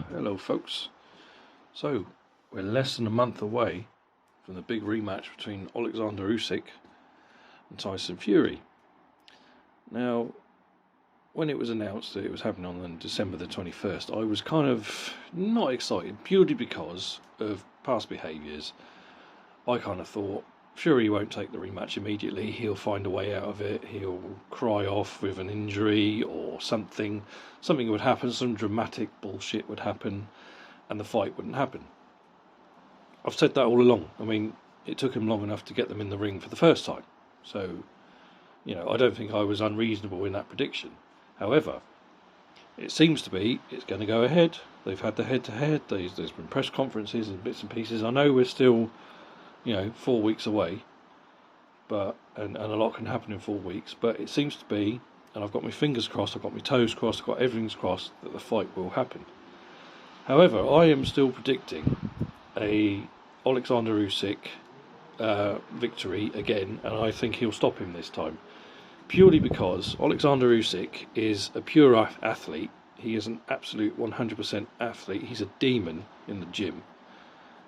Hello folks. So, we're less than a month away from the big rematch between Oleksandr Usyk and Tyson Fury. Now, when it was announced that it was happening on December the 21st, I was kind of not excited, purely because of past behaviours. I kind of thought, Fury won't take the rematch immediately, he'll find a way out of it, he'll cry off with an injury or something would happen, some dramatic bullshit would happen, and the fight wouldn't happen. I've said that all along. I mean, it took him long enough to get them in the ring for the first time. So, I don't think I was unreasonable in that prediction. However, it seems to be it's going to go ahead. They've had the head-to-head. There's been press conferences and bits and pieces. I know we're still, 4 weeks away, but and a lot can happen in 4 weeks. But it seems to be, and I've got my fingers crossed, I've got my toes crossed, I've got everything's crossed that the fight will happen. However, I am still predicting a Oleksandr Usyk victory again, and I think he'll stop him this time. Purely because Oleksandr Usyk is a pure athlete. He is an absolute 100% athlete. He's a demon in the gym.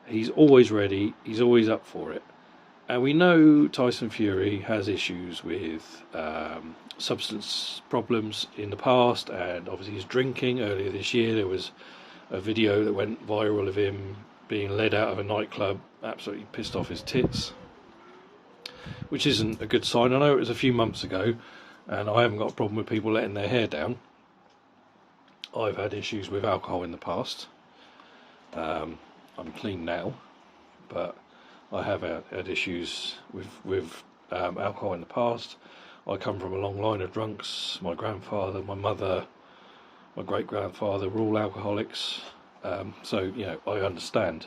He's always ready. He's always up for it. And we know Tyson Fury has issues with substance problems in the past, and obviously his drinking. Earlier this year there was a video that went viral of him being led out of a nightclub, absolutely pissed off his tits, which isn't a good sign. I know it was a few months ago, and I haven't got a problem with people letting their hair down. I've had issues with alcohol in the past. I'm clean now, but I have had issues with alcohol in the past. I come from a long line of drunks. My grandfather, my mother, my great-grandfather were all alcoholics. So, I understand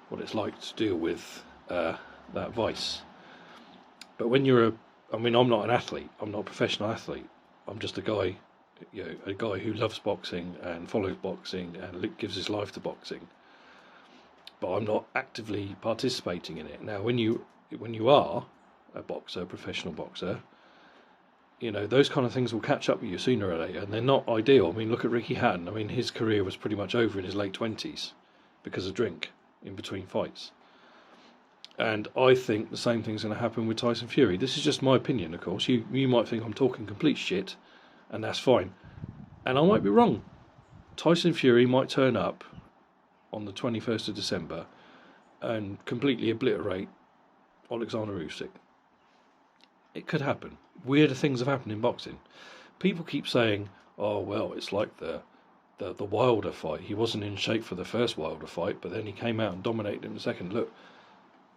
what it's like to deal with that vice. But when I'm not an athlete. I'm not a professional athlete. I'm just a guy, a guy who loves boxing and follows boxing and gives his life to boxing. But I'm not actively participating in it. Now, when you are a boxer, a professional boxer, those kind of things will catch up with you sooner or later, and they're not ideal. I mean, look at Ricky Hatton. I mean, his career was pretty much over in his late 20s because of drink in between fights. And I think the same thing's going to happen with Tyson Fury. This is just my opinion, of course. You might think I'm talking complete shit, and that's fine. And I might be wrong. Tyson Fury might turn up on the 21st of December and completely obliterate Oleksandr Usyk. It could happen. Weirder things have happened in boxing. People keep saying, "Oh well, it's like the Wilder fight. He wasn't in shape for the first Wilder fight, but then he came out and dominated in the second." Look,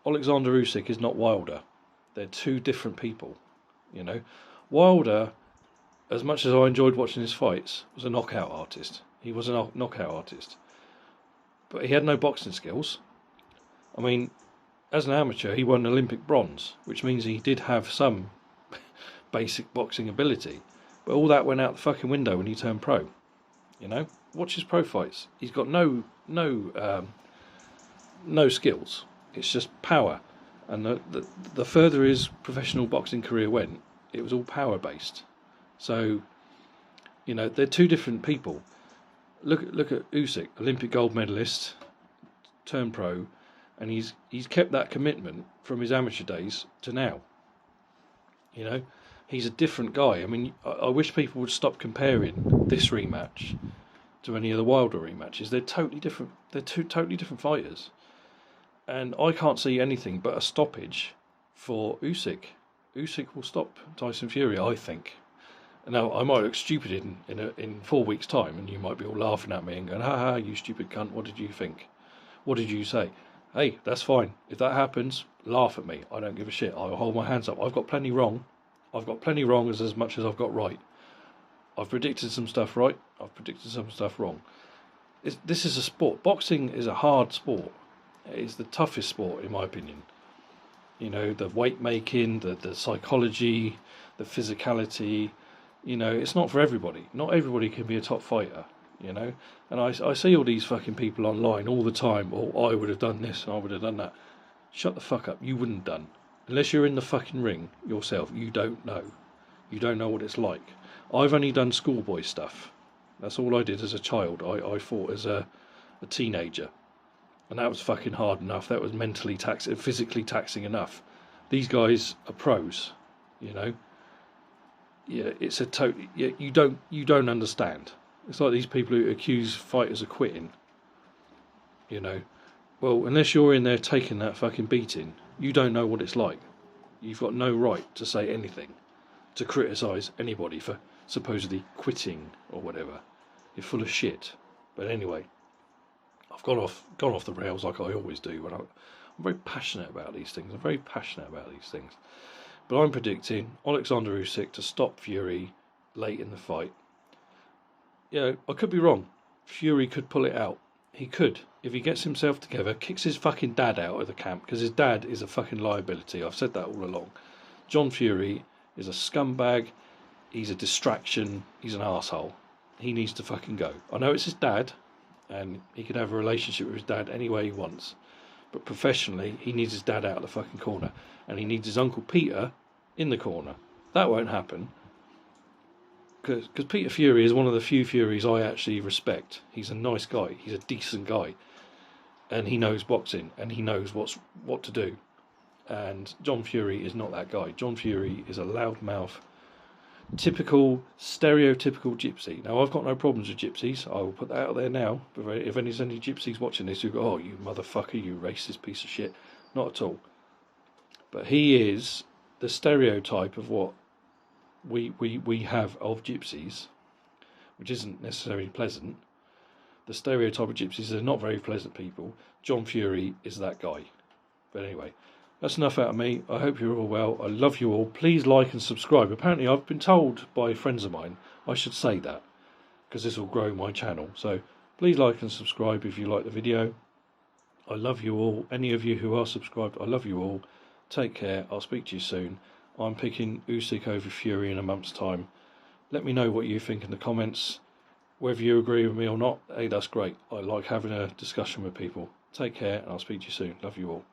Oleksandr Usyk is not Wilder. They're two different people. Wilder, as much as I enjoyed watching his fights, was a knockout artist. He was a knockout artist, but he had no boxing skills. I mean, as an amateur, he won Olympic bronze, which means he did have some basic boxing ability. But all that went out the fucking window when he turned pro. Watch his pro fights. He's got no skills. It's just power. And the further his professional boxing career went, it was all power based. So, they're two different people. Look at Usyk, Olympic gold medalist, turned pro. And he's kept that commitment from his amateur days to now. He's a different guy. I mean, I wish people would stop comparing this rematch to any of the Wilder rematches. They're totally different. They're two totally different fighters. And I can't see anything but a stoppage for Usyk. Usyk will stop Tyson Fury, I think. Now, I might look stupid in 4 weeks' time, and you might be all laughing at me and going, "Ha ha, you stupid cunt, what did you think? What did you say?" Hey, that's fine. If that happens, laugh at me. I don't give a shit. I'll hold my hands up. I've got plenty wrong. I've got plenty wrong as much as I've got right. I've predicted some stuff right. I've predicted some stuff wrong. This is a sport. Boxing is a hard sport. It is the toughest sport, in my opinion. The weight making, the psychology, the physicality. It's not for everybody. Not everybody can be a top fighter. And I see all these fucking people online all the time. "Oh, I would have done this and I would have done that." Shut the fuck up. You wouldn't have done. Unless you're in the fucking ring yourself, you don't know. You don't know what it's like. I've only done schoolboy stuff. That's all I did as a child. I fought as a teenager, and that was fucking hard enough. That was mentally taxing, physically taxing enough. These guys are pros, you know. Yeah, it's a total. Yeah, you don't understand. It's like these people who accuse fighters of quitting. You know, well, unless you're in there taking that fucking beating, you don't know what it's like. You've got no right to say anything, to criticise anybody for supposedly quitting or whatever. You're full of shit. But anyway, I've gone off the rails like I always do. When I'm very passionate about these things. I'm very passionate about these things. But I'm predicting Oleksandr Usyk to stop Fury late in the fight. You know, I could be wrong. Fury could pull it out. He could, if he gets himself together, kicks his fucking dad out of the camp, because his dad is a fucking liability. I've said that all along. John Fury is a scumbag. He's a distraction. He's an arsehole. He needs to fucking go. I know it's his dad, and he can have a relationship with his dad any way he wants. But professionally, he needs his dad out of the fucking corner. And he needs his Uncle Peter in the corner. That won't happen. Because Peter Fury is one of the few Furies I actually respect. He's a nice guy. He's a decent guy. And he knows boxing. And he knows what to do. And John Fury is not that guy. John Fury is a loudmouth, typical, stereotypical gypsy. Now, I've got no problems with gypsies. I will put that out there now. But if there's any gypsies watching this who go, oh, you motherfucker, you racist piece of shit. Not at all. But he is the stereotype of what we have of gypsies, which isn't necessarily pleasant. The stereotype of gypsies are not very pleasant people. John Fury is that guy. But anyway, that's enough out of me. I hope you're all well. I love you all. Please like and subscribe. Apparently I've been told by friends of mine I should say that, because this will grow my channel. So please like and subscribe if you like the video. I love you all. Any of you who are subscribed, I love you all. Take care. I'll speak to you soon. I'm picking Usyk over Fury in a month's time. Let me know what you think in the comments. Whether you agree with me or not, hey, that's great. I like having a discussion with people. Take care, and I'll speak to you soon. Love you all.